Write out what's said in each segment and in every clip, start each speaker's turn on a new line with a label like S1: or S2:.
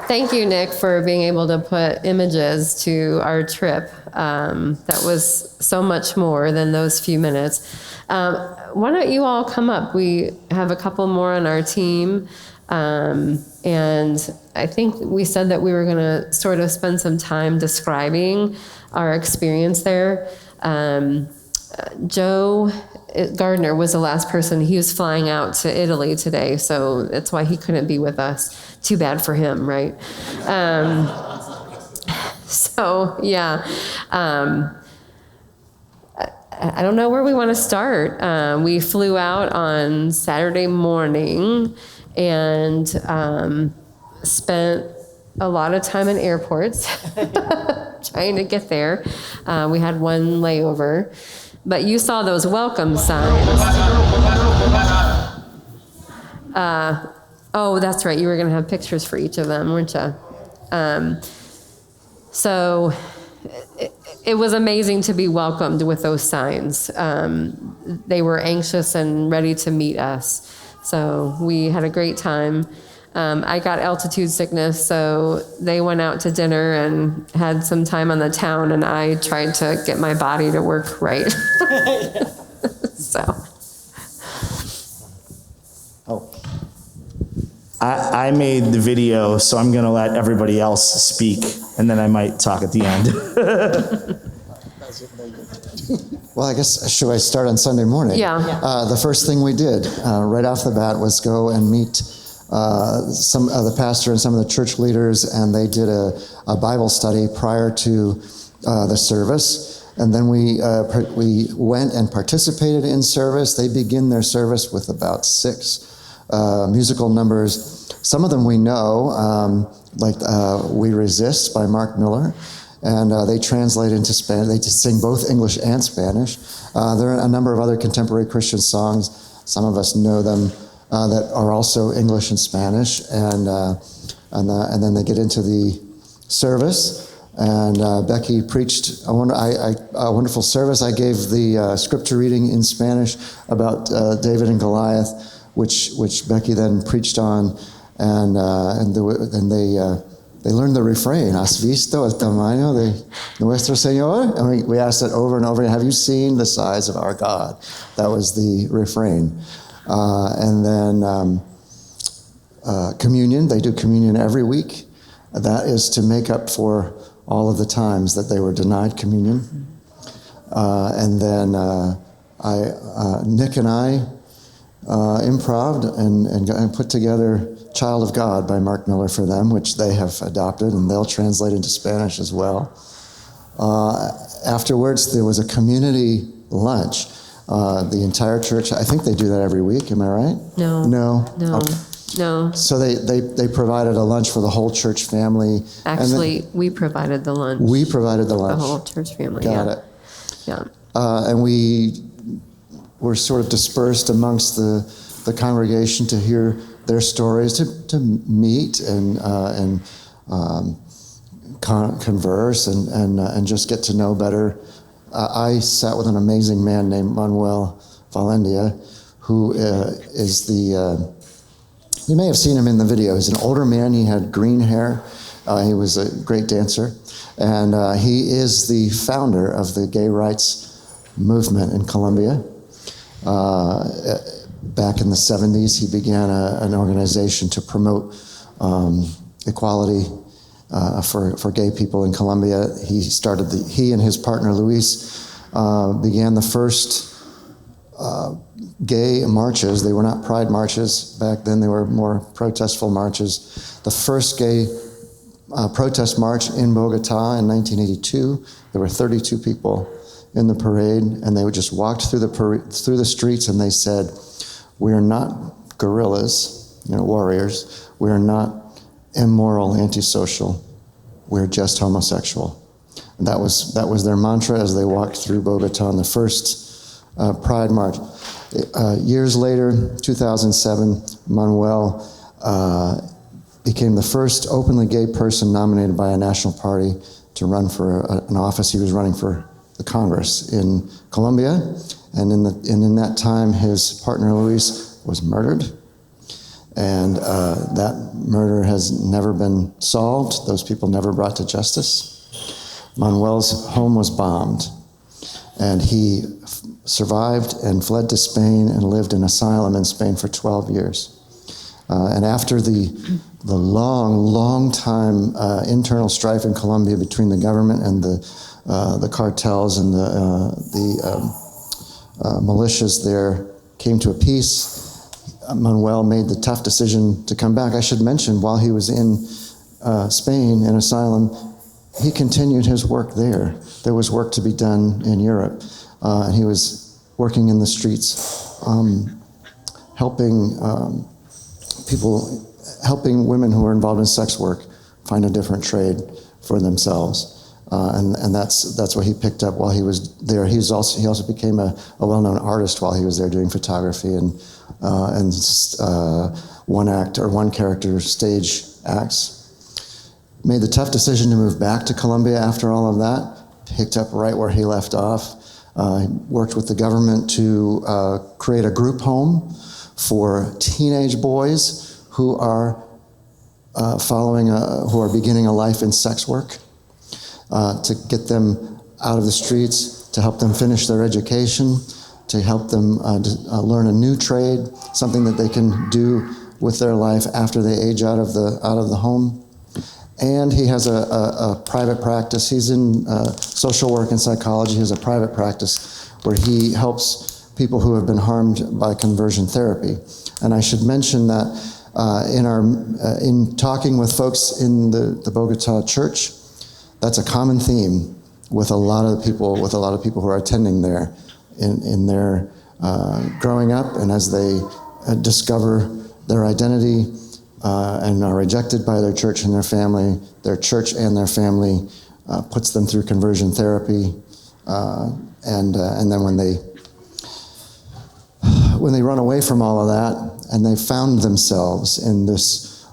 S1: Thank you, Nick, for being able to put images to our trip. That was so much more than those few minutes. Why don't you all come up? We have a couple more on our team. And I think we said that we were going to sort of spend some time describing our experience there. Joe Gardner was the last person. He was flying out to Italy today, so that's why he couldn't be with us. Too bad for him, right? So, yeah. I don't know where we want to start. We flew out on Saturday morning and spent a lot of time in airports trying to get there. We had one layover. But you saw those welcome signs. Oh, that's right. You were going to have pictures for each of them, weren't you? So it was amazing to be welcomed with those signs. They were anxious and ready to meet us. So we had a great time. I got altitude sickness, so they went out to dinner and had some time on the town, and I tried to get my body to work right. So.
S2: Oh. I made the video, so I'm going to let everybody else speak, and then I might talk at the end.
S3: Well, I guess, should I start on Sunday morning?
S1: Yeah.
S3: The first thing we did right off the bat was go and meet some of the pastor and some of the church leaders, and they did a Bible study prior to the service. And then we went and participated in service. They begin their service with about 6 musical numbers. Some of them we know, like We Resist by Mark Miller, and they translate into Spanish. They just sing both English and Spanish. There are a number of other contemporary Christian songs. Some of us know them that are also English and Spanish, and then they get into the service. And Becky preached a wonderful service. I gave the scripture reading in Spanish about David and Goliath, which Becky then preached on, and they learned the refrain, ¿Has visto el tamaño de nuestro Señor? And we asked it over and over again, have you seen the size of our God? That was the refrain. And then communion, they do communion every week. That is to make up for all of the times that they were denied communion. And then Nick and I improv'd and put together Child of God by Mark Miller for them, which they have adopted, and they'll translate into Spanish as well. Afterwards, there was a community lunch. The entire church, I think they do that every week, am I right?
S1: No.
S3: No?
S1: No.
S3: Okay.
S1: No.
S3: So they provided a lunch for the whole church family.
S1: Actually, we provided the lunch.
S3: We provided the lunch.
S1: The whole church family.
S3: Got it.
S1: Yeah.
S3: And we were sort of dispersed amongst the congregation to hear their stories, to meet and converse and just get to know better. I sat with an amazing man named Manuel Valendia, who is the... you may have seen him in the video. He's an older man. He had green hair. He was a great dancer. And he is the founder of the gay rights movement in Colombia. Back in the 70s, he began an organization to promote equality for gay people in Colombia. He and his partner Luis began the first gay marches. They were not pride marches back then. They were more protestful marches. The first gay protest march in Bogota in 1982, there were 32 people in the parade, and they just walked through the streets, and they said, "We are not guerrillas, warriors. We are not immoral, antisocial. We're just homosexual." And that was their mantra as they walked through Bogota on the first Pride March. Years later, 2007, Manuel became the first openly gay person nominated by a national party to run for an office. He was running for the Congress in Colombia, and in that time, his partner Luis was murdered, And that murder has never been solved. Those people never brought to justice. Manuel's home was bombed, and he survived and fled to Spain and lived in asylum in Spain for 12 years. And after the long time internal strife in Colombia between the government and the cartels and the militias there came to a peace, Manuel made the tough decision to come back. I should mention, while he was in Spain in asylum, he continued his work there. There was work to be done in Europe. He was working in the streets, helping people, helping women who were involved in sex work find a different trade for themselves. And that's what he picked up while he was there. He also became a well-known artist while he was there, doing photography and one character stage acts. Made the tough decision to move back to Colombia after all of that. Picked up right where he left off. Worked with the government to create a group home for teenage boys who are who are beginning a life in sex work, to get them out of the streets, to help them finish their education, to help them learn a new trade, something that they can do with their life after they age out of the home. And he has a private practice. He's in social work and psychology. He has a private practice where he helps people who have been harmed by conversion therapy. And I should mention that in talking with folks in the Bogota church, that's a common theme with a lot of people who are attending there in their growing up, and as they discover their identity and are rejected by their church and their church and their family puts them through conversion therapy, and then when they run away from all of that and they found themselves in this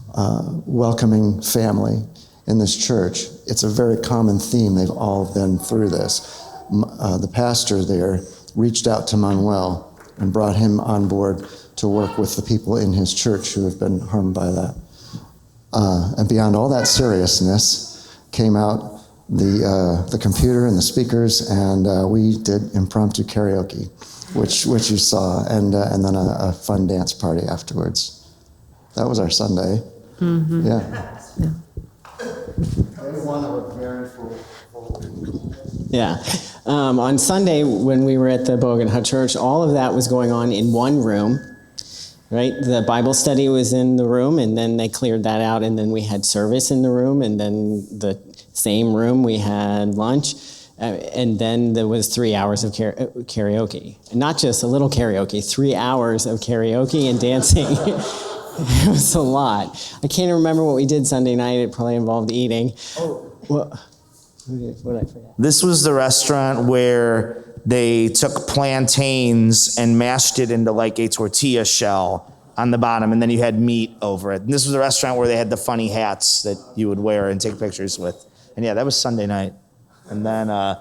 S3: welcoming family in this church, it's a very common theme. They've all been through this. The pastor there reached out to Manuel and brought him on board to work with the people in his church who have been harmed by that. And beyond all that seriousness came out the computer and the speakers, and we did impromptu karaoke, which you saw, and then a fun dance party afterwards. That was our Sunday. Mm-hmm. Yeah. Everyone was very full.
S4: Yeah. On Sunday, when we were at the Bogota Church, all of that was going on in one room, right? The Bible study was in the room, and then they cleared that out, and then we had service in the room, and then the same room we had lunch, and then there was 3 hours of karaoke. And not just a little karaoke, 3 hours of karaoke and dancing. It was a lot. I can't remember what we did Sunday night. It probably involved eating. Oh. What did I forget?
S2: This was the restaurant where they took plantains and mashed it into like a tortilla shell on the bottom, and then you had meat over it. And this was the restaurant where they had the funny hats that you would wear and take pictures with. And yeah, that was Sunday night. And then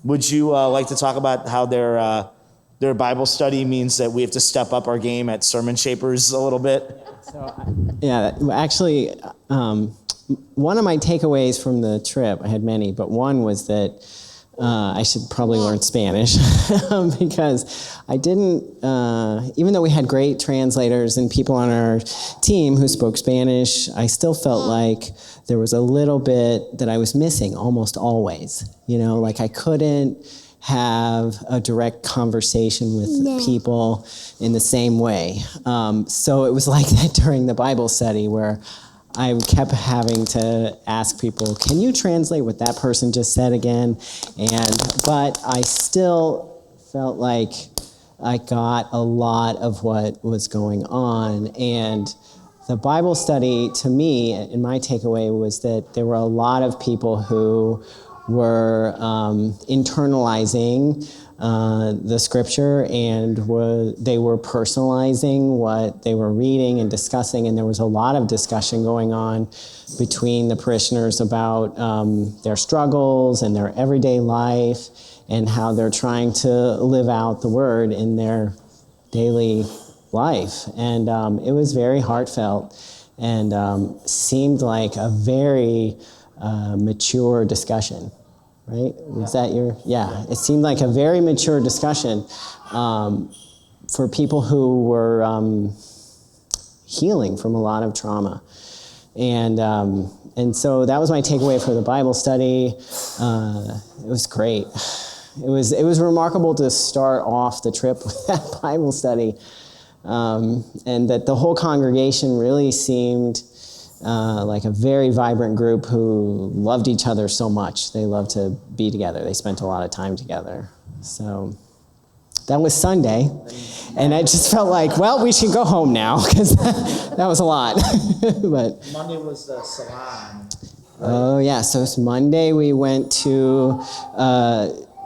S2: would you like to talk about how their Bible study means that we have to step up our game at sermon shapers a little bit?
S4: Actually, one of my takeaways from the trip, I had many, but one was that I should probably learn Spanish because I didn't, even though we had great translators and people on our team who spoke Spanish, I still felt like there was a little bit that I was missing almost always. Like I couldn't have a direct conversation with people in the same way. So it was like that during the Bible study where I kept having to ask people, can you translate what that person just said again? But I still felt like I got a lot of what was going on. And the Bible study, to me, and my takeaway was that there were a lot of people who were internalizing the scripture, and they were personalizing what they were reading and discussing, and there was a lot of discussion going on between the parishioners about their struggles and their everyday life and how they're trying to live out the word in their daily life. And it was very heartfelt and seemed like a very mature discussion, right? Was that your, yeah, it seemed like a very mature discussion for people who were healing from a lot of trauma. And so that was my takeaway for the Bible study. It was great. It was remarkable to start off the trip with that Bible study, and that the whole congregation really seemed like a very vibrant group who loved each other so much. They loved to be together. They spent a lot of time together. So that was Sunday, and I just felt like, well, we should go home now, because that was a lot. But
S2: Monday was the salon.
S4: oh yeah, so it's Monday we went to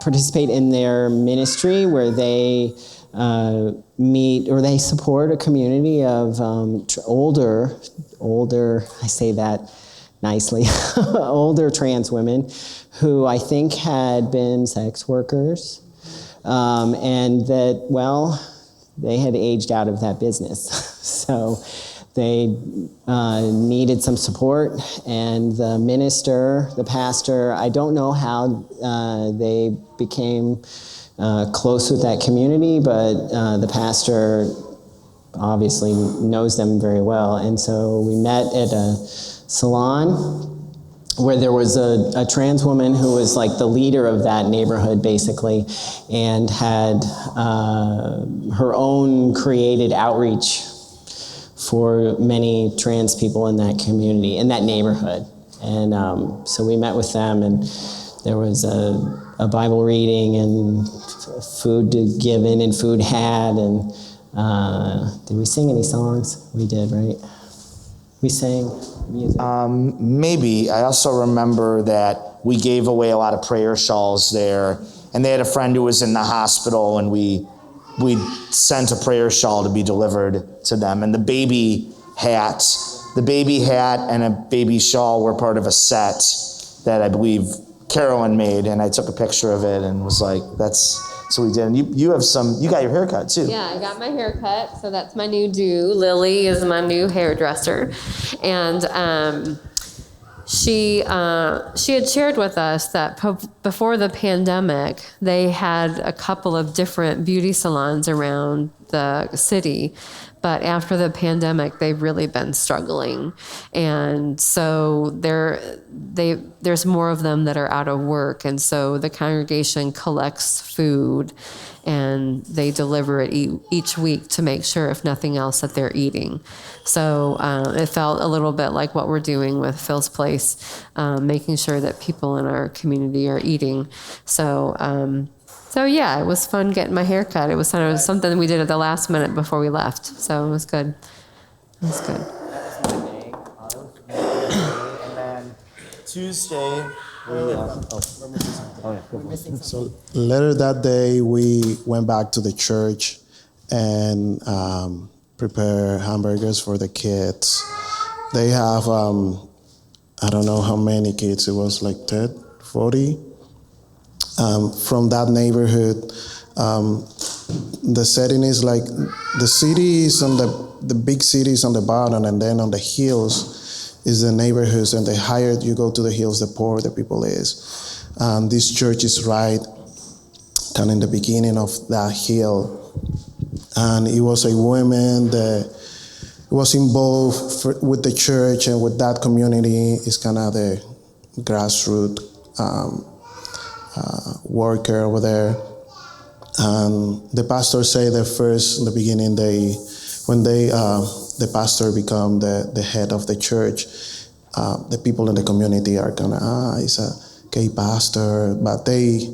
S4: participate in their ministry where they meet, or they support a community of older, I say that nicely, older trans women who I think had been sex workers, and that, well, they had aged out of that business. So they needed some support, and the minister, the pastor, I don't know how they became close with that community, but the pastor obviously knows them very well. And so we met at a salon where there was a trans woman who was like the leader of that neighborhood, basically, and had her own created outreach for many trans people in that community, in that neighborhood. And so we met with them, and there was a Bible reading and food given and food had. And did we sing any songs? We did, right? We sang music.
S2: Maybe. I also remember that we gave away a lot of prayer shawls there, and they had a friend who was in the hospital, and we sent a prayer shawl to be delivered to them. And the baby hat and a baby shawl were part of a set that I believe Carolyn made, and I took a picture of it and was like, so we did. And you got your hair cut too.
S1: Yeah, I got my hair cut, so that's my new do. Lily is my new hairdresser. And she had shared with us that before the pandemic, they had a couple of different beauty salons around the city. But after the pandemic, they've really been struggling. And so there's more of them that are out of work. And so the congregation collects food and they deliver it each week to make sure, if nothing else, that they're eating. So it felt a little bit like what we're doing with Phil's Place, making sure that people in our community are eating. So yeah, it was fun getting my hair cut. It was something we did at the last minute before we left. So it was good. It was good.
S2: And then Tuesday,
S5: So later that day, we went back to the church and prepare hamburgers for the kids. They have, I don't know how many kids, it was like 40. From that neighborhood, the setting is like the city is on the big cities on the bottom, and then on the hills is the neighborhoods, and the higher you go to the hills, the poorer the people is. This church is right down in the beginning of that hill, and it was a woman that was involved with the church and with that community. Is kind of the grassroots worker over there. And the pastor said that first in the beginning, the pastor become the head of the church, the people in the community are kind of, he's a gay pastor, but they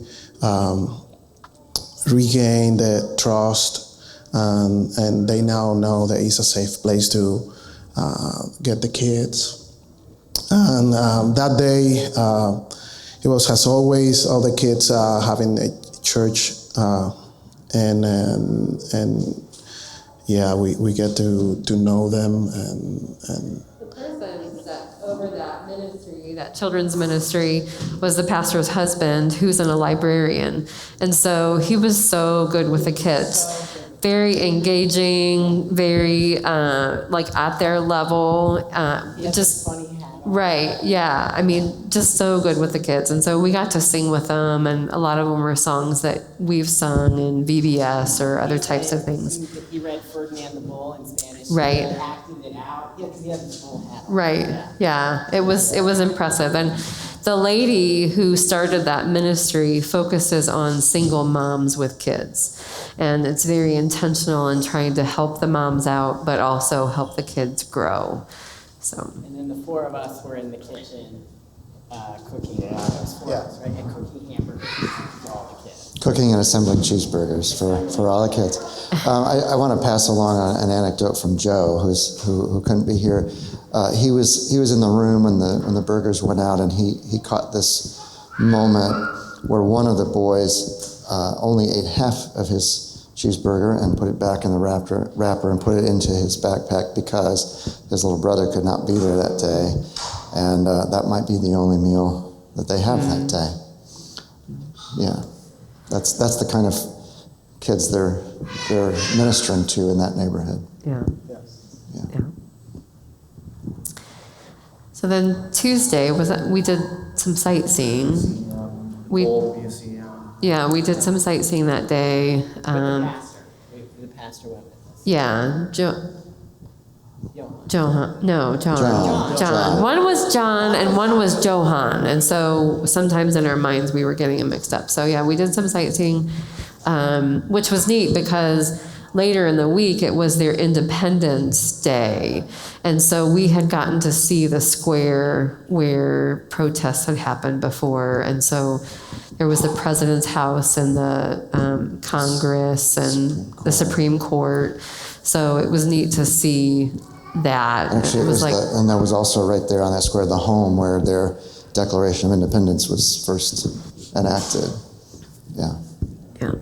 S5: regain the trust, and they now know that it's a safe place to get the kids. And that day, it was, as always, all the kids having a church, and yeah, we get to know them, and
S1: The person that over that ministry, that children's ministry, was the pastor's husband, who's a librarian. And so he was so good with the kids very engaging, very like at their level. Just
S4: funny hat.
S1: right, yeah. I mean, just so good with the kids, and so we got to sing with them, and a lot of them were songs that we've sung in VBS or other types of things.
S4: He read Ferdinand the Bull in Spanish.
S1: Right.
S4: He acted it out. Yeah, because he had this bull hat on.
S1: Right. Yeah. It was impressive. And the lady who started that ministry focuses on single moms with kids. And it's very intentional in trying to help the moms out, but also help the kids grow. So.
S4: And then the four of us were in the kitchen cooking. Those four of us, right? And cooking hamburgers for all the kids.
S3: Cooking and assembling cheeseburgers for all the kids. I want to pass along an anecdote from Joe, who couldn't be here. He was in the room when the burgers went out, and he caught this moment where one of the boys only ate half of his cheeseburger and put it back in the wrapper and put it into his backpack because his little brother could not be there that day, and that might be the only meal that they have that day. Yeah, that's the kind of kids they're ministering to in that neighborhood.
S1: Yeah.
S3: Yeah.
S1: Yeah. So then Tuesday we did some sightseeing. We did some sightseeing that day.
S4: The pastor went with us.
S1: Yeah, John.
S3: John.
S1: One was John and one was Johan, and so sometimes in our minds we were getting them mixed up. So yeah, we did some sightseeing, which was neat because later in the week it was their Independence Day, and so we had gotten to see the square where protests had happened before, and so there was the president's house and the Congress and the Supreme Court. So it was neat to see that.
S3: Actually, it was
S1: like,
S3: and there was also right there on that square the home where their Declaration of Independence was first enacted. Yeah.
S1: yeah,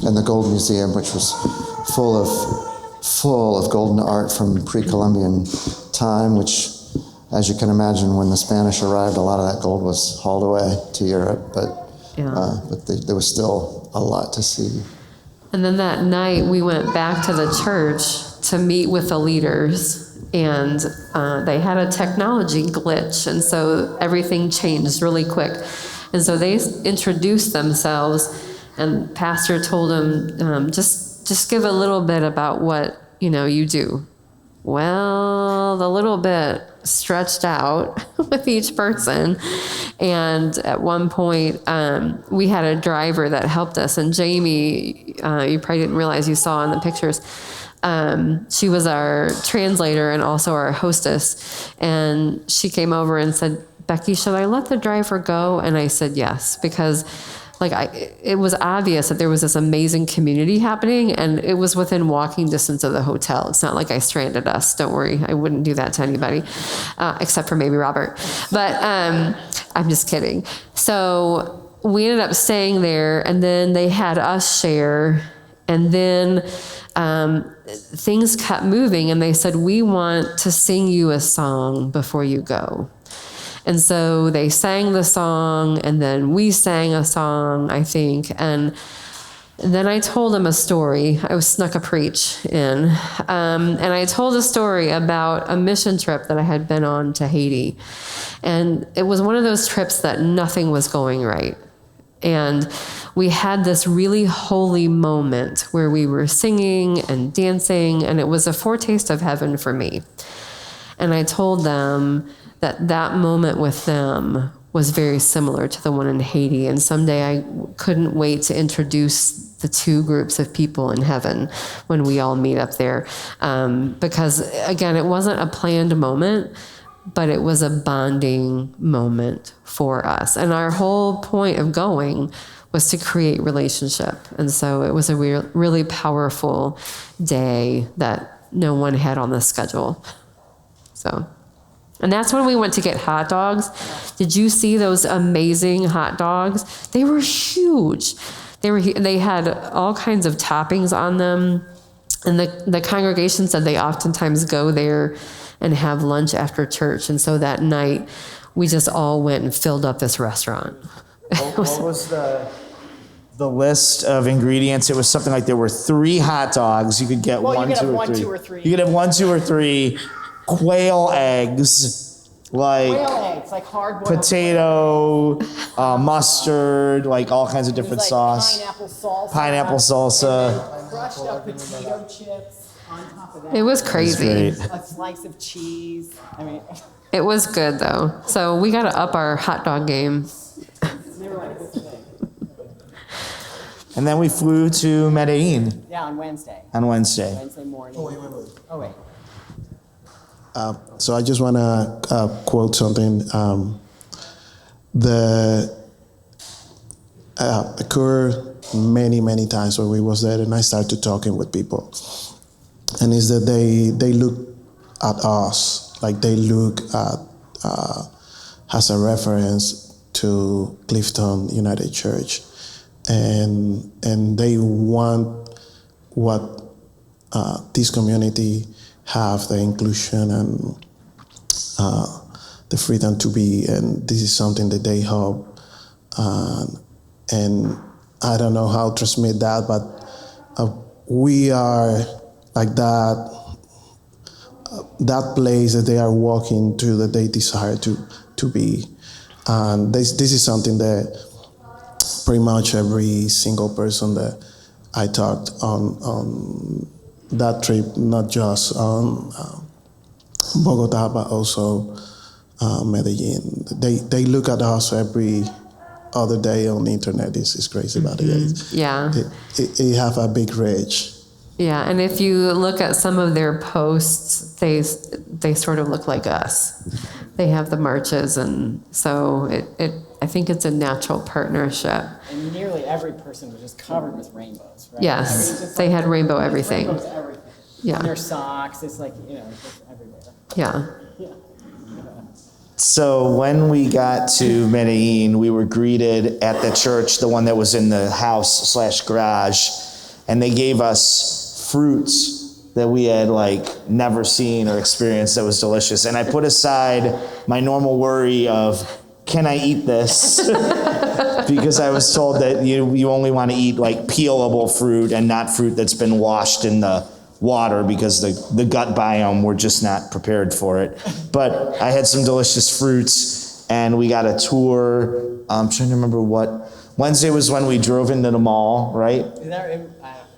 S3: And the Gold Museum, which was full of golden art from pre-Columbian time, which, as you can imagine, when the Spanish arrived, a lot of that gold was hauled away to Europe, but there was still a lot to see.
S1: And then that night we went back to the church to meet with the leaders, and they had a technology glitch, and so everything changed really quick. And so they introduced themselves, and pastor told them, just give a little bit about what you do. Well, the little bit stretched out with each person. And at one point, we had a driver that helped us. And Jamie, you probably didn't realize, you saw in the pictures, she was our translator and also our hostess. And she came over and said, "Becky, should I let the driver go?" And I said yes, because it was obvious that there was this amazing community happening, and it was within walking distance of the hotel. It's not like I stranded us. Don't worry. I wouldn't do that to anybody, except for maybe Robert. But I'm just kidding. So we ended up staying there, and then they had us share, and then things kept moving, and they said, "We want to sing you a song before you go." And so they sang the song, and then we sang a song, I think. And then I told them a story. I snuck a preach in. And I told a story about a mission trip that I had been on to Haiti. And it was one of those trips that nothing was going right. And we had this really holy moment where we were singing and dancing, and it was a foretaste of heaven for me. And I told them that moment with them was very similar to the one in Haiti. And someday I couldn't wait to introduce the two groups of people in heaven when we all meet up there. Because again, it wasn't a planned moment, but it was a bonding moment for us. And our whole point of going was to create relationship. And so it was a really powerful day that no one had on the schedule. So. And that's when we went to get hot dogs. Did you see those amazing hot dogs? They were huge. They had all kinds of toppings on them. And the congregation said they oftentimes go there and have lunch after church. And so that night, we just all went and filled up this restaurant.
S2: What was the the list of ingredients. It was something like there were 3 hot dogs. You could get
S6: Well, you
S2: one,
S6: could have
S2: two, or
S6: one,
S2: three.
S6: 2, or 3.
S2: You could have 1, 2, or 3 quail eggs, like
S6: Quail eggs, like hard-boiled
S2: potato, mustard, like all kinds of different
S6: like
S2: sauce.
S6: Pineapple salsa.
S2: Pineapple salsa.
S6: And then crushed up potato chips on top of that.
S1: It was crazy.
S2: Great.
S6: A slice of cheese. I mean,
S1: It was good though. So we got to up our hot dog game.
S6: never mind a good thing.
S2: And then we flew to Medellin
S6: Yeah, on Wednesday.
S2: on Wednesday.
S6: Wednesday morning. Oh, wait.
S5: So I just want to quote something. Occurred many times when we was there, and I started talking with people, and is that they look at us like they look at as a reference to Clifton United Church, and they want what this community have, the inclusion and the freedom to be, and this is something that they hope, and I don't know how to transmit that, but we are like that place that they are walking to, that they desire to be, and this is something that pretty much every single person that I talked on that trip, not just on Bogota, but also Medellin. They look at us every other day on the internet. It's crazy about it.
S1: Yeah.
S5: It have a big reach.
S1: Yeah, and if you look at some of their posts, they sort of look like us. They have the marches, and so I think it's a natural partnership.
S6: And nearly every person was just covered with rainbows, right?
S1: Yes,
S6: I mean, it's just
S1: they had rainbow everything.
S6: Rainbows everything.
S1: Yeah.
S6: On their socks, it's like, just everywhere.
S1: Yeah.
S2: So when we got to Medellin, we were greeted at the church, the one that was in the house/garage, and they gave us fruits that we had never seen or experienced that was delicious. And I put aside my normal worry of, can I eat this? Because I was told that you only want to eat peelable fruit and not fruit that's been washed in the water, because the gut biome, we're just not prepared for it. But I had some delicious fruits, and we got a tour. I'm trying to remember what. Wednesday was when we drove into the mall, right?
S6: Is that,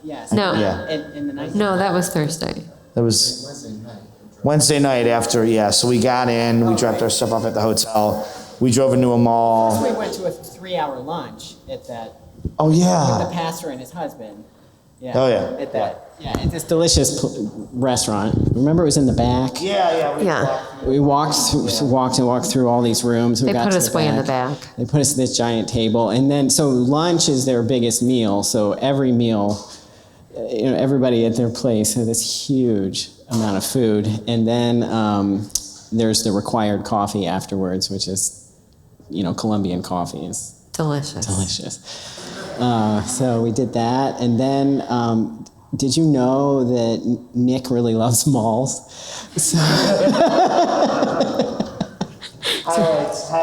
S6: yes.
S1: No.
S2: Yeah.
S6: In the night.
S1: No, that was Thursday.
S2: That was Wednesday night after, yeah. So we got in, we dropped our stuff off at the hotel. We drove into a mall.
S6: We went to a 3-hour lunch at that,
S2: Oh,
S6: the
S2: yeah.
S6: pastor and his husband. Yeah.
S2: Oh, yeah.
S6: At that.
S4: Yeah, at this delicious restaurant. Remember, it was in the back.
S2: Yeah.
S1: Yeah.
S4: We walked through all these rooms. We
S1: They
S4: got
S1: put
S4: to
S1: us way in the back.
S4: They put us at this giant table, and then so lunch is their biggest meal. So every meal, everybody at their place had this huge amount of food, and then there's the required coffee afterwards, which is, Colombian coffee is
S1: Delicious.
S4: delicious. So we did that, and then did you know that Nick really loves malls? So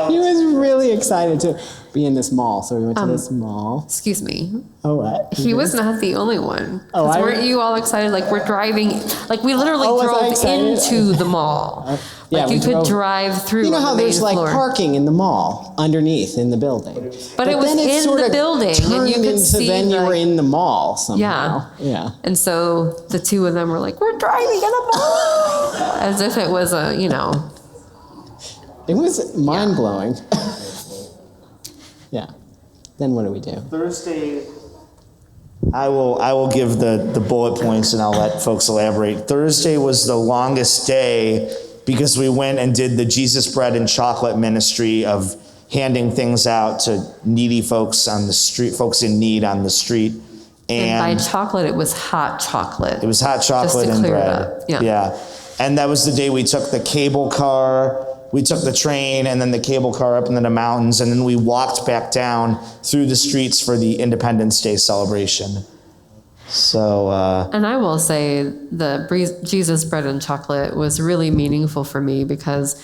S4: he was really excited to be in this mall. So we went to this mall.
S1: Excuse me.
S4: Oh, what?
S1: He was not the only one.
S4: Oh,
S1: 'Cause
S4: I-
S1: weren't you all excited? We're driving, we literally
S4: Oh, was I
S1: drove
S4: excited?
S1: into the mall.
S4: Yeah, we
S1: You could
S4: drove-
S1: drive through
S4: You know
S1: on
S4: how
S1: the main
S4: there's
S1: floor.
S4: parking in the mall underneath in the building,
S1: But it was
S4: then
S1: in
S4: sort
S1: the
S4: of
S1: building, and you
S4: turned
S1: could
S4: into
S1: see,
S4: then you were in the mall somehow. Yeah.
S1: And so the two of them were like, we're driving in a mall. As if it was
S4: It was mind blowing. Yeah. Then what do we do?
S2: Thursday, I will give the bullet points, and I'll let folks elaborate. Thursday was the longest day because we went and did the Jesus Bread and Chocolate ministry of handing things out to needy folks on the street, folks in need on the street.
S1: And by
S2: And
S1: chocolate, it was hot chocolate.
S2: it was hot chocolate
S1: to
S2: and
S1: clear it
S2: bread.
S1: up, yeah.
S2: And that was the day we took the cable car, we took the train, and then the cable car up into the mountains, and then we walked back down through the streets for the Independence Day celebration. So,
S1: And I will say the Jesus Bread and Chocolate was really meaningful for me because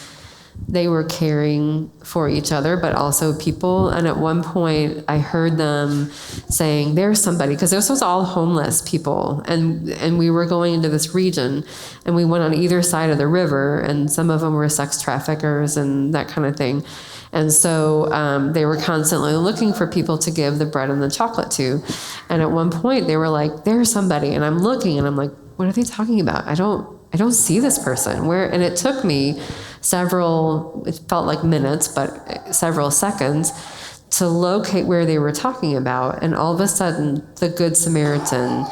S1: they were caring for each other, but also people. And at one point, I heard them saying, "There's somebody," because this was all homeless people, and we were going into this region, and we went on either side of the river, and some of them were sex traffickers and that kind of thing. And so they were constantly looking for people to give the bread and the chocolate to. And at one point, they were like, "There's somebody," and I'm looking, and I'm like, "What are they talking about? I don't see this person." And it took me it felt like minutes, but several seconds to locate where they were talking about. And all of a sudden, the Good Samaritan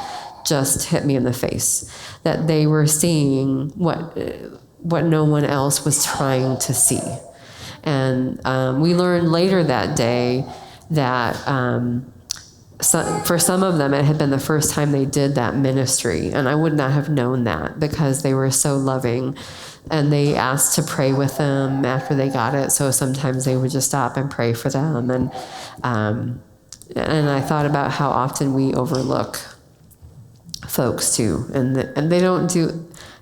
S1: just hit me in the face, that they were seeing what no one else was trying to see. And we learned later that day that for some of them, it had been the first time they did that ministry. And I would not have known that, because they were so loving. And they asked to pray with them after they got it. So sometimes they would just stop and pray for them. And I thought about how often we overlook folks too. And they don't do,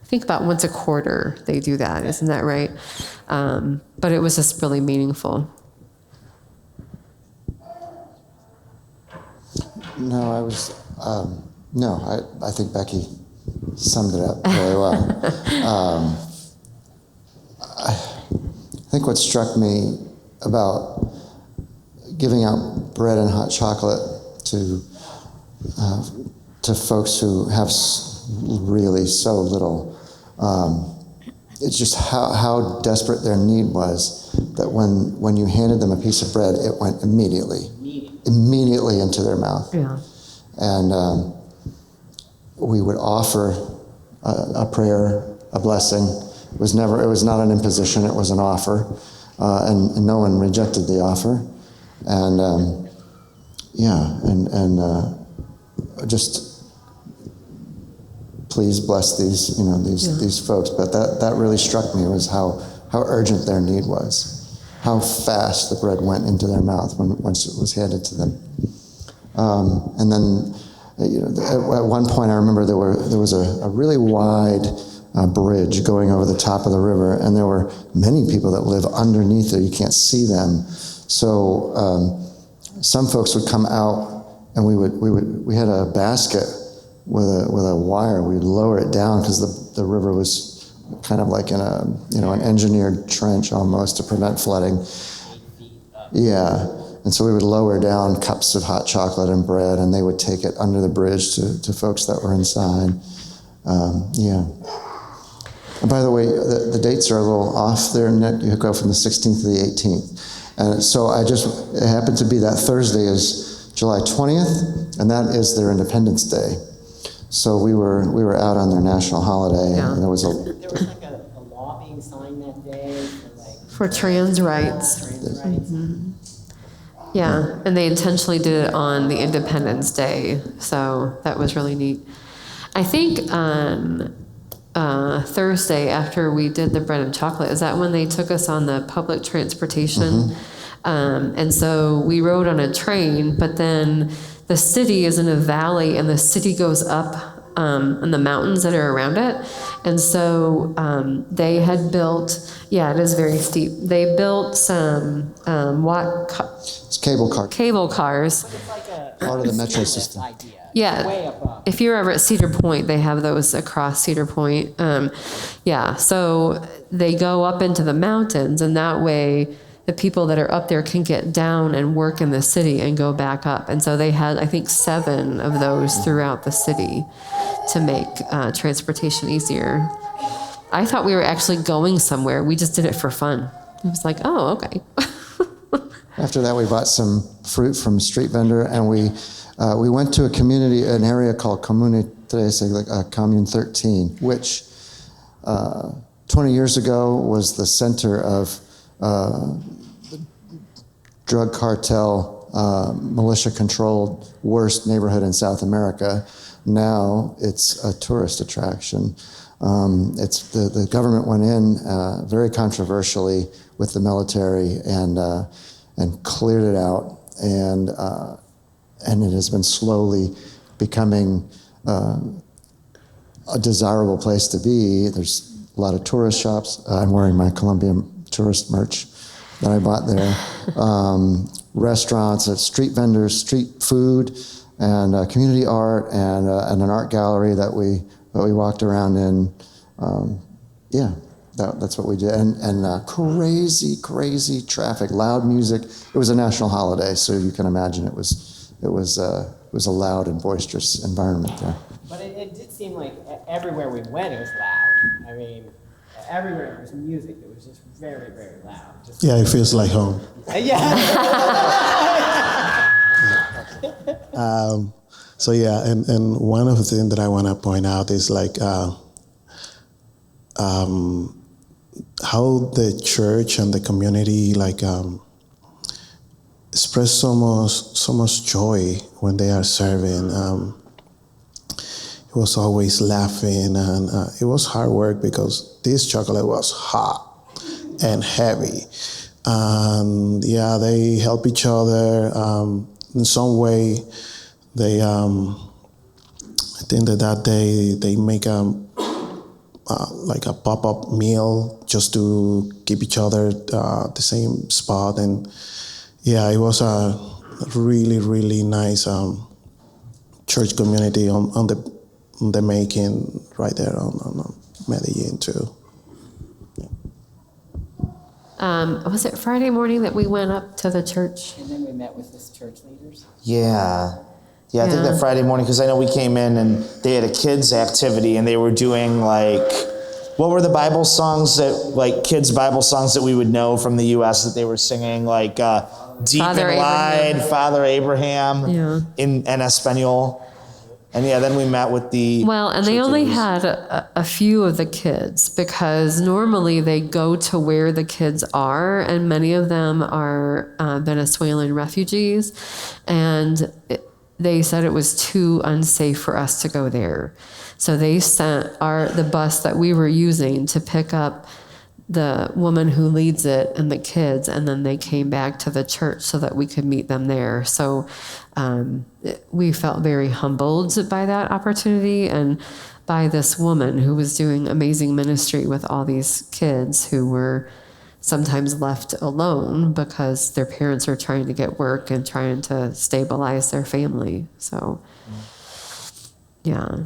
S1: I think about once a quarter they do that. Isn't that right? But it was just really meaningful.
S3: No, I think Becky summed it up very well. I think what struck me about giving out bread and hot chocolate to folks who have really so little, it's just how desperate their need was, that when you handed them a piece of bread, it went immediately into their mouth.
S1: Yeah.
S3: And we would offer a prayer, a blessing. It was not an imposition, it was an offer. And no one rejected the offer. And just please bless these folks. But that really struck me, was how urgent their need was, how fast the bread went into their mouth once it was handed to them. And then, at one point, I remember there was a really wide bridge going over the top of the river, and there were many people that live underneath there. You can't see them. So some folks would come out, and we had a basket with a wire. We'd lower it down, because the river was kind of like in an engineered trench almost to prevent flooding. Yeah. And so we would lower down cups of hot chocolate and bread, and they would take it under the bridge to folks that were inside. And by the way, the dates are a little off there, Nick. You go from the 16th to the 18th. And so it happened to be that Thursday is July 20th, and that is their Independence Day. So we were out on their national holiday, and there was
S6: like a law being signed that day
S1: for trans rights.
S6: Mm-hmm.
S1: Yeah, and they intentionally did it on the Independence Day, so that was really neat. I think on Thursday, after we did the bread and chocolate, is that when they took us on the public transportation? Mm-hmm. And so we rode on a train, but then the city is in a valley, and the city goes up in the mountains that are around it. And so they had built, it is very steep. They built some
S3: it's cable car.
S1: Cable cars.
S6: It's like a
S3: part of the metro system.
S6: idea.
S1: Yeah.
S6: Way above.
S1: If you're ever at Cedar Point, they have those across Cedar Point. So they go up into the mountains, and that way the people that are up there can get down and work in the city and go back up. And so they had, I think, 7 of those throughout the city to make transportation easier. I thought we were actually going somewhere. We just did it for fun. It was like, oh, okay.
S3: After that, we bought some fruit from a street vendor, and we went to an area called Commune 13, which 20 years ago was the center of drug cartel, militia-controlled worst neighborhood in South America. Now it's a tourist attraction. It's the government went in very controversially with the military and cleared it out, and it has been slowly becoming a desirable place to be. There's a lot of tourist shops. I'm wearing my Colombian tourist merch that I bought there. Restaurants, street vendors, street food, and community art, and an art gallery that we walked around in. That's what we did. And crazy traffic, loud music. It was a national holiday, so you can imagine it was a loud and boisterous environment there.
S6: But it did seem like everywhere we went, it was loud. I mean, everywhere there was music. It was just very, very loud. Just
S5: Yeah, it feels like home. So yeah, and one of the things that I want to point out is like how the church and the community like express so much joy when they are serving. It was always laughing, and it was hard work because this chocolate was hot and heavy. And yeah, they help each other in some way. They, I think that day they make like a pop-up meal just to keep each other the same spot. And yeah, it was a really nice church community on the making right there on Medellin too.
S1: Was it Friday morning that we went up to the church?
S6: and then we met with his church leaders.
S2: Yeah, I think
S1: Yeah.
S2: that Friday morning, because I know we came in and they had a kids activity and they were doing like, what were the Bible songs kids Bible songs that we would know from the U.S. that they were singing, like Deep
S1: Father
S2: and Wide,
S1: Abraham.
S2: Father Abraham,
S1: Yeah.
S2: in Espanol. And yeah, then we met with the
S1: Well, and they
S2: church
S1: only
S2: leaders.
S1: had a few of the kids because normally they go to where the kids are, and many of them are Venezuelan refugees, and they said it was too unsafe for us to go there. So they sent the bus that we were using to pick up the woman who leads it and the kids, and then they came back to the church so that we could meet them there. So we felt very humbled by that opportunity and by this woman who was doing amazing ministry with all these kids who were sometimes left alone because their parents are trying to get work and trying to stabilize their family. So, yeah.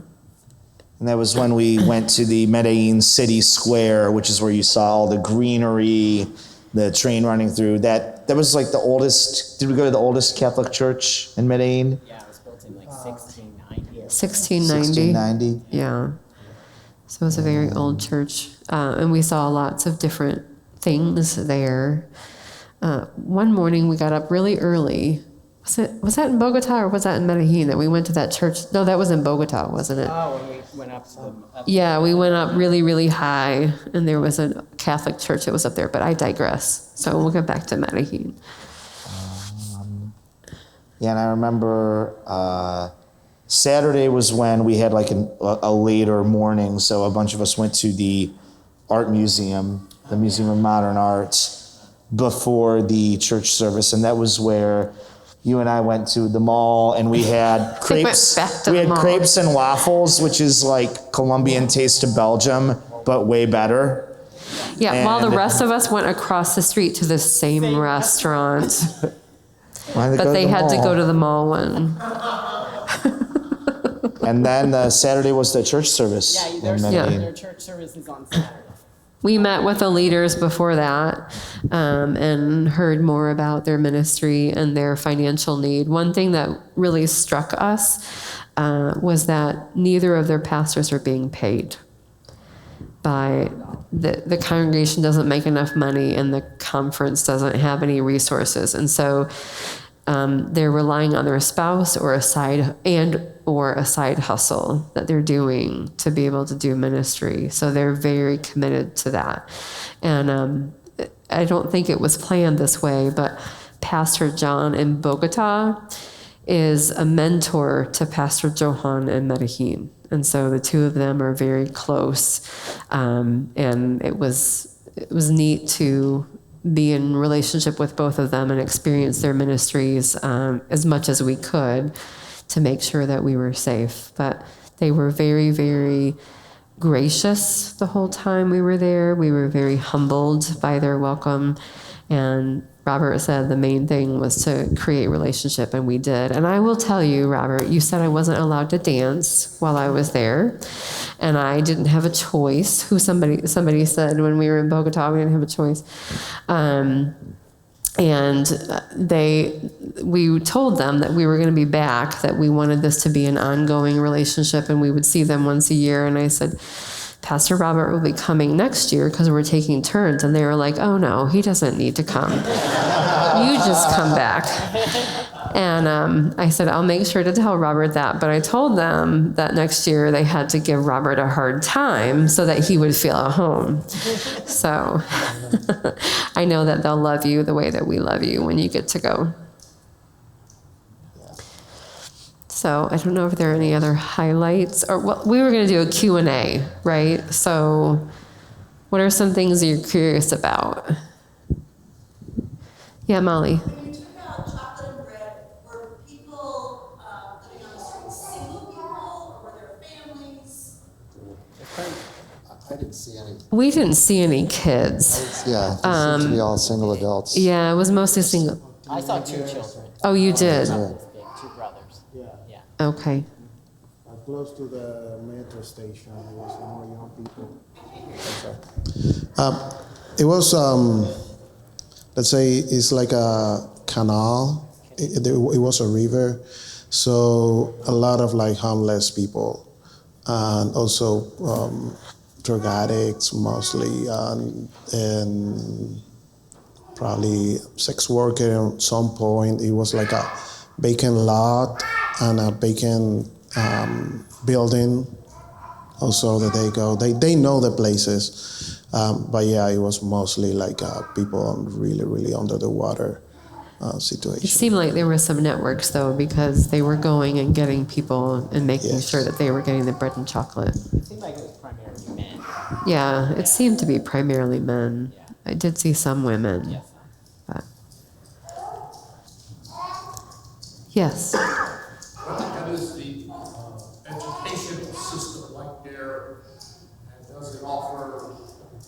S2: And that was when we went to the Medellin City Square, which is where you saw all the greenery, the train running through. That was like the oldest. Did we go to the oldest Catholic church in Medellin?
S6: Yeah, it was built in like 1690.
S1: 1690.
S2: 1690.
S1: Yeah. So it was a very old church. And we saw lots of different things there. One morning we got up really early. Was that in Bogota or was that in Medellin that we went to that church? No, that was in Bogota, wasn't it?
S6: Oh, when we went up to the...
S1: Yeah, we went up really, really high, and there was a Catholic church that was up there, but I digress. So we'll get back to Medellin.
S2: Yeah, and I remember Saturday was when we had like a later morning, so a bunch of us went to the art museum, the Museum of Modern Art, before the church service, and that was where you and I went to the mall, and we had
S1: We went
S2: crepes.
S1: back to
S2: We
S1: the
S2: had
S1: mall.
S2: crepes and waffles, which is like Colombian taste of Belgium, but way better.
S1: Yeah, while the
S2: And-
S1: rest of us went across the street to the same restaurant,
S2: Why
S1: but they had to go to the mall one.
S2: And then Saturday was the church service.
S6: Yeah,
S2: in
S6: there's
S2: Medellin.
S6: their church services on Saturday.
S1: We met with the leaders before that and heard more about their ministry and their financial need. One thing that really struck us was that neither of their pastors are being paid. By the congregation doesn't make enough money and the conference doesn't have any resources. And so they're relying on their spouse or a side hustle that they're doing to be able to do ministry. So they're very committed to that. And I don't think it was planned this way, but Pastor John in Bogota is a mentor to Pastor Johan in Medellin. And so the two of them are very close. And it was neat to be in relationship with both of them and experience their ministries as much as we could to make sure that we were safe. But they were very, very gracious the whole time we were there. We were very humbled by their welcome. And Robert said the main thing was to create relationship, and we did. And I will tell you, Robert, you said I wasn't allowed to dance while I was there, and I didn't have a choice. Somebody said when we were in Bogota, we didn't have a choice. And we told them that we were going to be back, that we wanted this to be an ongoing relationship, and we would see them once a year. And I said, Pastor Robert will be coming next year because we're taking turns. And they were like, oh no, he doesn't need to come. You just come back. And I said, I'll make sure to tell Robert that. But I told them that next year they had to give Robert a hard time so that he would feel at home. So I know that they'll love you the way that we love you when you get to go. So I don't know if there are any other highlights, or well, we were going to do a Q&A, right? So what are some things you're curious about? Yeah, Molly.
S7: When you took out chocolate and bread, were people living on the streets single people, or were there families?
S3: I didn't see any.
S1: We didn't see any kids.
S3: Yeah, it seemed to be all single adults.
S1: Yeah, it was mostly single.
S6: I saw 2 children.
S1: Oh, you did?
S3: Yeah.
S6: 2 brothers.
S5: Yeah.
S6: Yeah.
S1: Okay.
S5: Close to the metro station, there was more young people. It was, let's say, it's like a canal. It was a river, so a lot of like homeless people, and also drug addicts mostly, and probably sex worker at some point. It was like a vacant lot and a vacant building also that they go. They know the places, but yeah, it was mostly like people really, really under the water situation.
S1: It seemed like there were some networks, though, because they were going and getting people and making
S5: Yes.
S1: sure that they were getting the bread and chocolate.
S6: It seemed like it was primarily men.
S1: Yeah, it seemed to be primarily men.
S6: Yeah.
S1: I did see some women.
S6: Yes.
S1: But. Yes.
S8: What is the educational system like there, and does it offer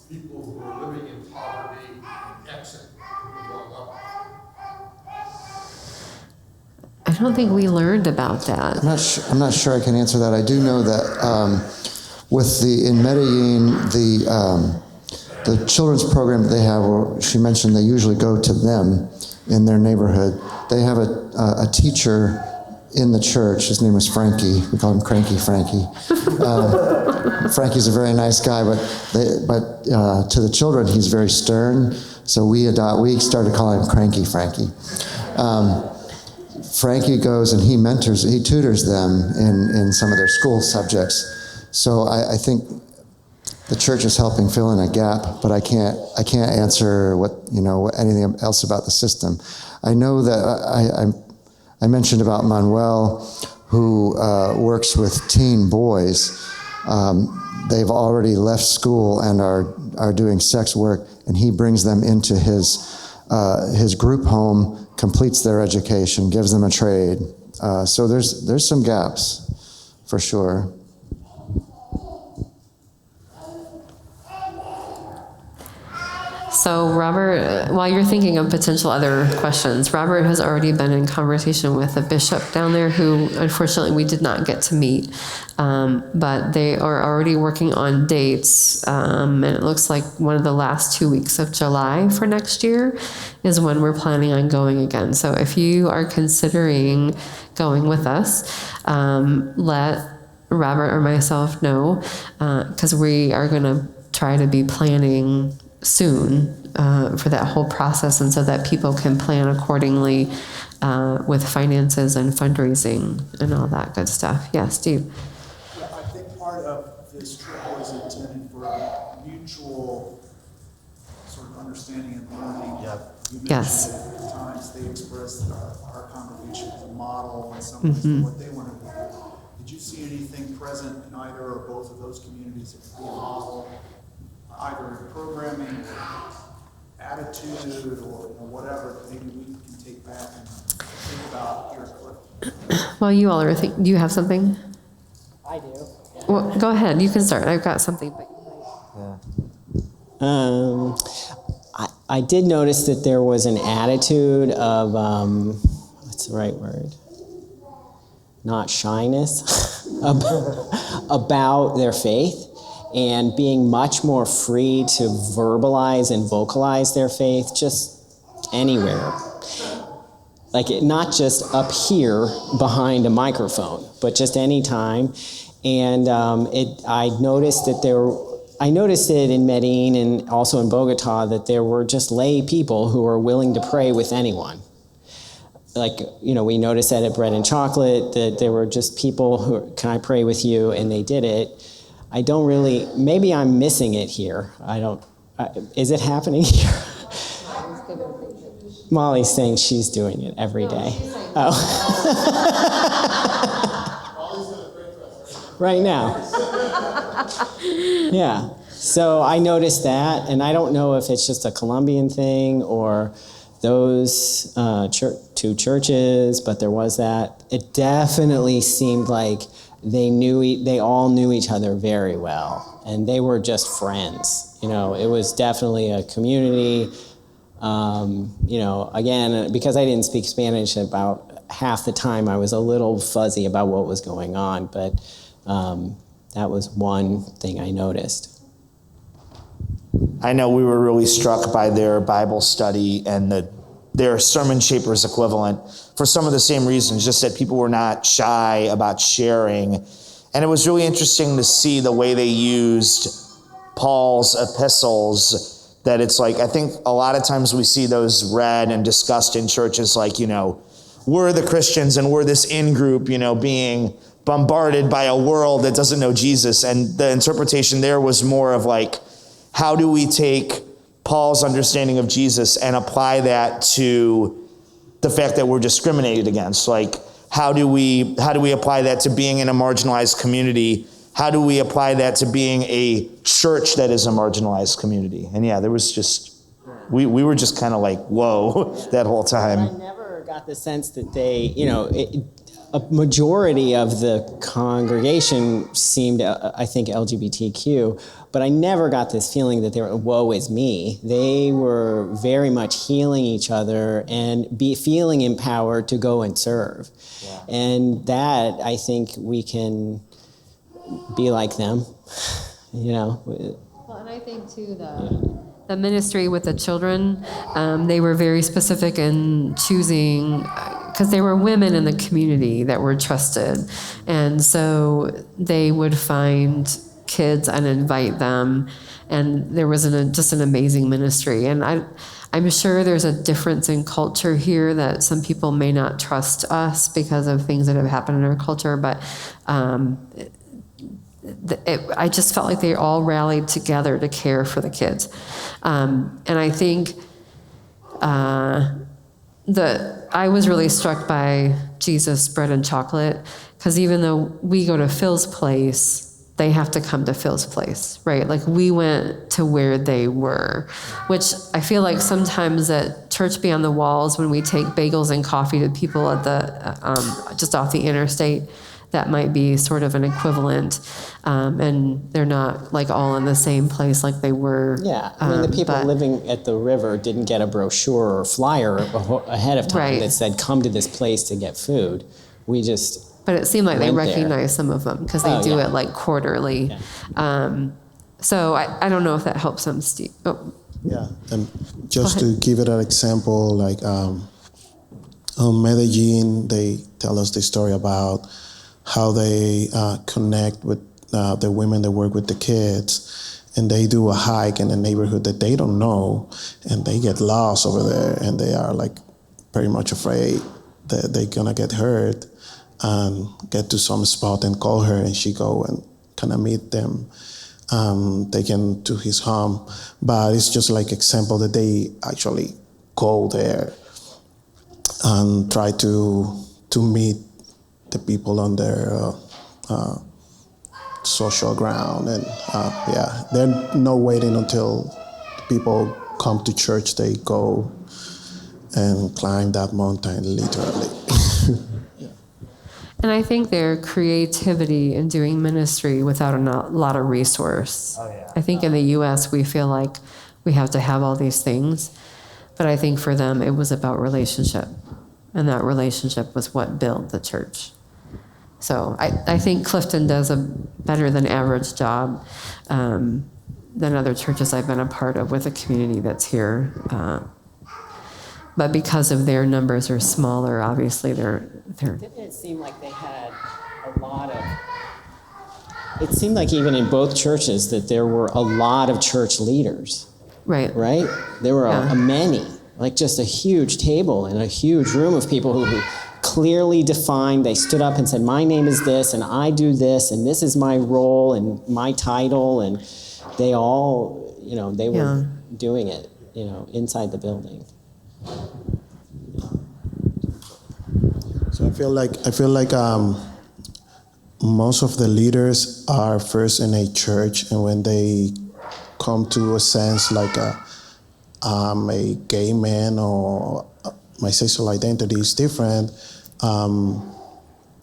S8: people who are living in poverty an exit going up?
S1: I don't think we learned about that.
S3: I'm not sure I can answer that. I do know that in Medellin, the children's program that they have, or she mentioned they usually go to them in their neighborhood. They have a teacher in the church. His name was Frankie. We call him Cranky Frankie. Frankie's a very nice guy, but to the children he's very stern. So we started calling him Cranky Frankie. Frankie goes and he tutors them in some of their school subjects. So I think the church is helping fill in a gap, but I can't answer anything else about the system. I know that I mentioned about Manuel, who works with teen boys. They've already left school and are doing sex work, and he brings them into his group home, completes their education, gives them a trade. So there's some gaps, for sure.
S1: So Robert, while you're thinking of potential other questions, Robert has already been in conversation with a bishop down there who, unfortunately, we did not get to meet. But they are already working on dates. And it looks like one of the last 2 weeks of July for next year is when we're planning on going again. So if you are considering going with us, let Robert or myself know, because we are going to try to be planning soon for that whole process, and so that people can plan accordingly with finances and fundraising and all that good stuff. Yeah, Steve.
S9: Yeah, I think part of this trip was intended for a mutual sort of understanding and learning. You mentioned
S1: Yes.
S9: that at times they expressed our congregation as a model in some ways for what they wanted to do. Did you see anything present in either or both of those communities that could be a model, either in programming, attitude, or whatever that maybe we can take back and think about here at Clifton?
S1: Well, you all are do you have something?
S6: I do. Yeah.
S1: Well, go ahead. You can start. I've got something.
S4: I did notice that there was an attitude of, what's the right word? Not shyness about their faith, and being much more free to verbalize and vocalize their faith just anywhere. Like not just up here behind a microphone, but just any time. And I noticed it in Medellin and also in Bogota that there were just lay people who were willing to pray with anyone. Like, we noticed that at Bread and Chocolate, that there were just people who, can I pray with you? And they did it. I don't really, maybe I'm missing it here. Is it happening here? Molly's saying she's doing it every day. Oh. Right now. Yeah. So I noticed that, and I don't know if it's just a Colombian thing or those two churches, but there was that. It definitely seemed like they all knew each other very well, and they were just friends. It was definitely a community. Again, because I didn't speak Spanish about half the time, I was a little fuzzy about what was going on, but that was one thing I noticed.
S2: I know we were really struck by their Bible study and their sermon shapers equivalent for some of the same reasons, just that people were not shy about sharing. And it was really interesting to see the way they used Paul's epistles, that it's like, I think a lot of times we see those read and discussed in churches like, we're the Christians and we're this in-group, being bombarded by a world that doesn't know Jesus. And the interpretation there was more of like, how do we take Paul's understanding of Jesus and apply that to the fact that we're discriminated against? Like, how do we apply that to being in a marginalized community? How do we apply that to being a church that is a marginalized community? And yeah, there was just, we were just kind of like, whoa, that whole time.
S4: I never got the sense that they, a majority of the congregation seemed, I think, LGBTQ, but I never got this feeling that they were, woe is me. They were very much healing each other and feeling empowered to go and serve. Yeah. And that, I think we can be like them,
S1: Well, and I think too the ministry with the children, they were very specific in choosing, because they were women in the community that were trusted, and so they would find kids and invite them, and there was just an amazing ministry. And I'm sure there's a difference in culture here that some people may not trust us because of things that have happened in our culture, but I just felt like they all rallied together to care for the kids. And I think I was really struck by Jesus' Bread and Chocolate, because even though we go to Phil's place, they have to come to Phil's place, right? Like, we went to where they were, which I feel like sometimes at Church Beyond the Walls, when we take bagels and coffee to people at the just off the interstate, that might be sort of an equivalent, and they're not like all in the same place like they were.
S4: Yeah, I mean, the people living at the river didn't get a brochure or flyer ahead of time
S1: Right.
S4: that said, come to this place to get food. We just
S1: But it seemed like they
S4: went there.
S1: recognized some of them because they do
S4: yeah.
S1: it like quarterly.
S4: Yeah.
S1: So I don't know if that helps them, Steve. Oh,
S5: Yeah, and just to give it an example, like on Medellin, they tell us the story about how they connect with the women that work with the kids, and they do a hike in a neighborhood that they don't know, and they get lost over there, and they are like pretty much afraid that they're gonna get hurt, and get to some spot and call her, and she go and kind of meet them, take him to his home. But it's just like example that they actually go there and try to meet the people on their social ground, and they're not waiting until people come to church. They go and climb that mountain literally.
S1: And I think their creativity in doing ministry without a lot of resource.
S2: Oh, yeah.
S1: I think in the U.S. we feel like we have to have all these things, but I think for them it was about relationship, and that relationship was what built the church. So I think Clifton does a better than average job than other churches I've been a part of with the community that's here. But because of their numbers are smaller, obviously they're.
S6: Didn't it seem like they had a lot of? It seemed like even in both churches that there were a lot of church leaders.
S1: Right.
S6: Right? There were
S1: Yeah.
S6: a many, like just a huge table and a huge room of people who clearly defined. They stood up and said, "My name is this, and I do this, and this is my role and my title," and they all, they were doing it, inside the building.
S5: So I feel like most of the leaders are first in a church, and when they come to a sense like I'm a gay man or my sexual identity is different,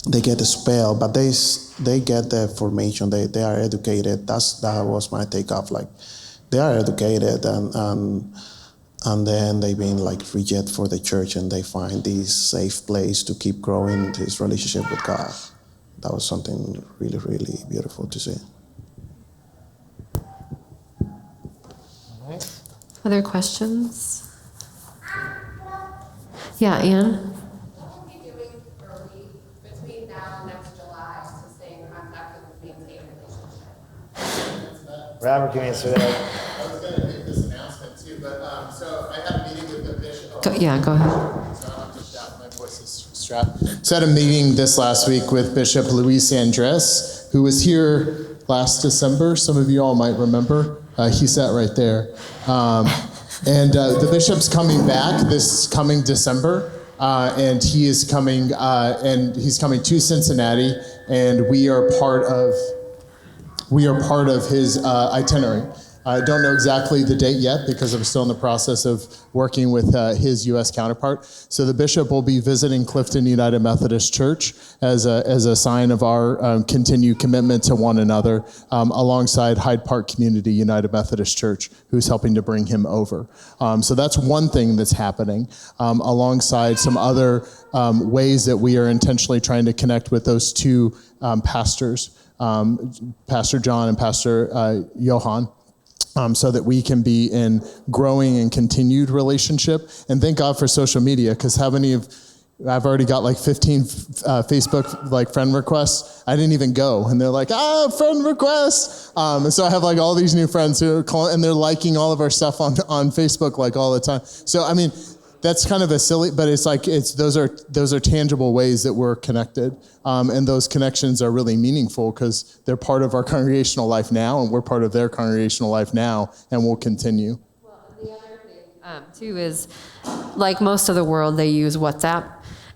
S5: they get expelled, but they get the formation. They are educated. That was my take off. Like they are educated and then they been like rejected for the church, and they find this safe place to keep growing this relationship with God. That was something really, really beautiful to see.
S1: Other questions? Yeah, Anne?
S10: What will we be doing between now and next July to stay in contact and maintain a relationship?
S2: Robert can answer that.
S11: I was going to make this announcement too, but so I had a meeting with the bishop.
S1: Go ahead.
S11: So I'm just out, my voice is strapped. So I had a meeting this last week with Bishop Luis Andres, who was here last December. Some of you all might remember. He sat right there. And the bishop's coming back this coming December, and he is coming, and he's coming to Cincinnati, and we are part of his itinerary. I don't know exactly the date yet because I'm still in the process of working with his U.S. counterpart. So the bishop will be visiting Clifton United Methodist Church as a sign of our continued commitment to one another, alongside Hyde Park Community United Methodist Church, who's helping to bring him over. So that's one thing that's happening, alongside some other ways that we are intentionally trying to connect with those two pastors, Pastor John and Pastor Johan. So that we can be in growing and continued relationship. And thank God for social media, because how many of, I've already got like 15 Facebook like friend requests. I didn't even go. And they're like, friend requests. And so I have like all these new friends who are calling, and they're liking all of our stuff on Facebook like all the time. So, I mean, that's kind of a silly, but it's like, those are tangible ways that we're connected. And those connections are really meaningful because they're part of our congregational life now, and we're part of their congregational life now, and we'll continue.
S1: Well, the other thing, too, is like most of the world, they use WhatsApp.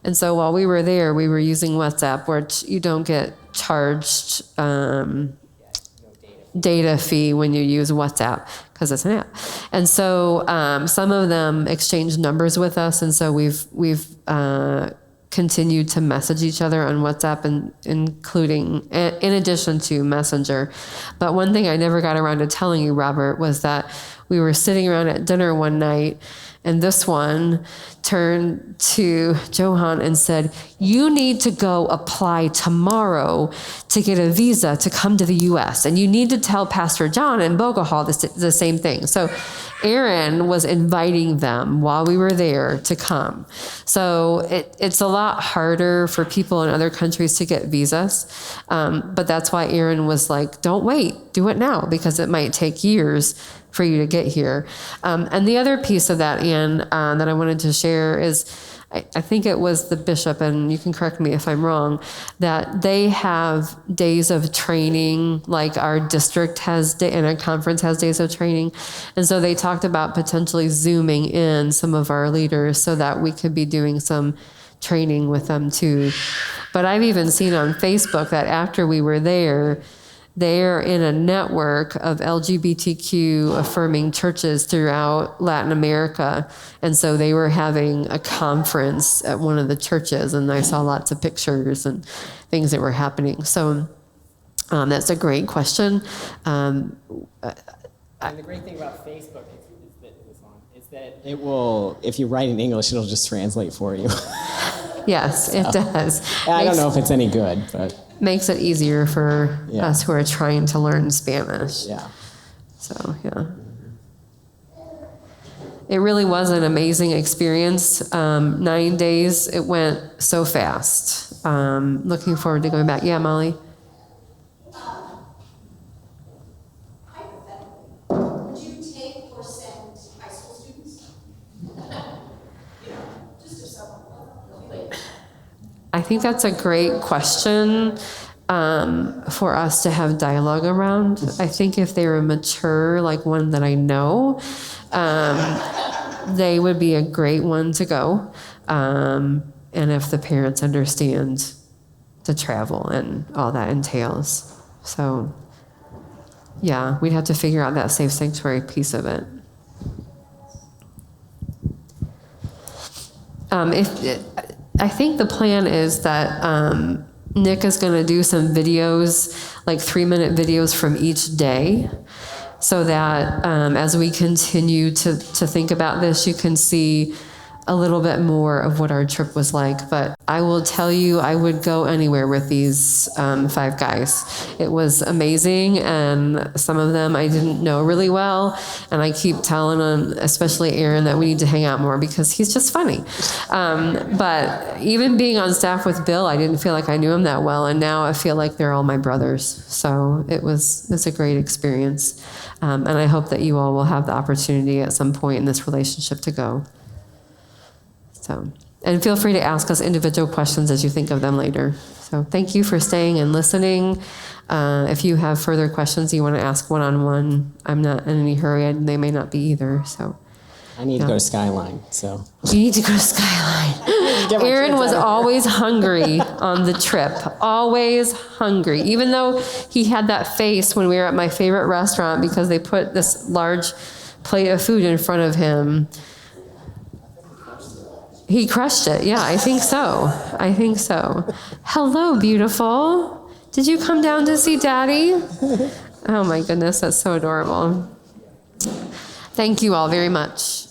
S1: And so while we were there, we were using WhatsApp, where you don't get charged data fee when you use WhatsApp because it's an app. And so some of them exchange numbers with us, and so we've continued to message each other on WhatsApp, and including in addition to Messenger. But one thing I never got around to telling you, Robert, was that we were sitting around at dinner one night, and this one turned to Johan and said, "You need to go apply tomorrow to get a visa to come to the U.S. And you need to tell Pastor John in Bogahal the same thing." So Aaron was inviting them while we were there to come. So it's a lot harder for people in other countries to get visas. But that's why Aaron was like, don't wait, do it now, because it might take years for you to get here. And the other piece of that, Anne, that I wanted to share is, I think it was the bishop, and you can correct me if I'm wrong, that they have days of training, like our district has, and our conference has days of training. And so they talked about potentially Zooming in some of our leaders so that we could be doing some training with them too. But I've even seen on Facebook that after we were there, they're in a network of LGBTQ affirming churches throughout Latin America. And so they were having a conference at one of the churches, and I saw lots of pictures and things that were happening. So that's a great question.
S6: And the great thing about Facebook is that it will, if you write in English, it'll just translate for you.
S1: Yes, it does.
S6: I don't know if it's any good, but
S1: makes it easier for
S6: Yeah.
S1: us who are trying to learn Spanish.
S6: yeah.
S1: So, yeah. It really was an amazing experience. 9 days, it went so fast. Looking forward to going back. Yeah, Molly?
S7: Hypothetically, would you take or send high school students? Just if someone, like,
S1: I think that's a great question for us to have dialogue around. I think if they were mature, like one that I know, they would be a great one to go. And if the parents understand the travel and all that entails. So, yeah, we'd have to figure out that safe sanctuary piece of it. I think the plan is that Nick is going to do some videos, like 3-minute videos from each day, so that as we continue to think about this, you can see a little bit more of what our trip was like. But I will tell you, I would go anywhere with these 5 guys. It was amazing, and some of them I didn't know really well, and I keep telling them, especially Aaron, that we need to hang out more because he's just funny. But even being on staff with Bill, I didn't feel like I knew him that well, and now I feel like they're all my brothers. So it's a great experience, and I hope that you all will have the opportunity at some point in this relationship to go. So, and feel free to ask us individual questions as you think of them later. So thank you for staying and listening. If you have further questions you want to ask one-on-one, I'm not in any hurry, and they may not be either. So
S6: I need to go to Skyline, so.
S1: you need to go to Skyline.
S6: Get my
S1: Aaron
S6: kids
S1: was
S6: out of here.
S1: always hungry on the trip, always hungry, even though he had that face when we were at my favorite restaurant because they put this large plate of food in front of him. He crushed it. Yeah, I think so. I think so. Hello, beautiful. Did you come down to see Daddy? Oh my goodness, that's so adorable. Thank you all very much.